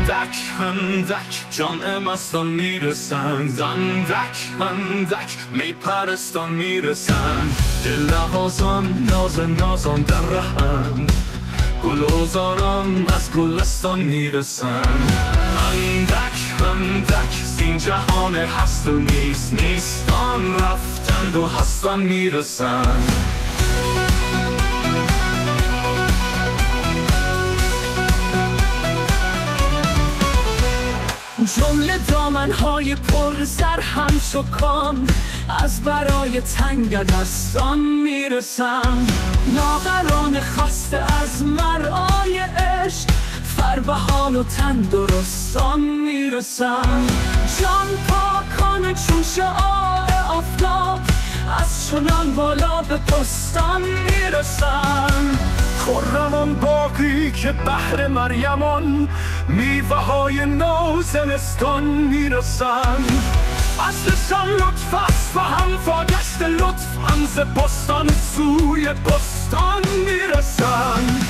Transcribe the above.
اندک اندک جان مستان میرسند، اندک اندک می پرستان میرسند. دل نوازان ناز نازان در رهند، گلوزاران از گلستان میرسند. اندک اندک زین جهان هست و نیست، نیستان رفتند و هستان میرسند. جمله دامنهای پر زر همچو کان، از برای تنگ دستان میرسند. لاغران خسته از مرعای عشق، فربهان و تندرستان میرسند. جان پاکان چون شعاع آفتاب، از چنان بالا به پستان میرسند. خرمان باقی که بهر مریمان، میوه های نازنستان میرسند. اصلشان لطف است و هم واگشت لطف، هم ز بستان سوی بستان میرسند.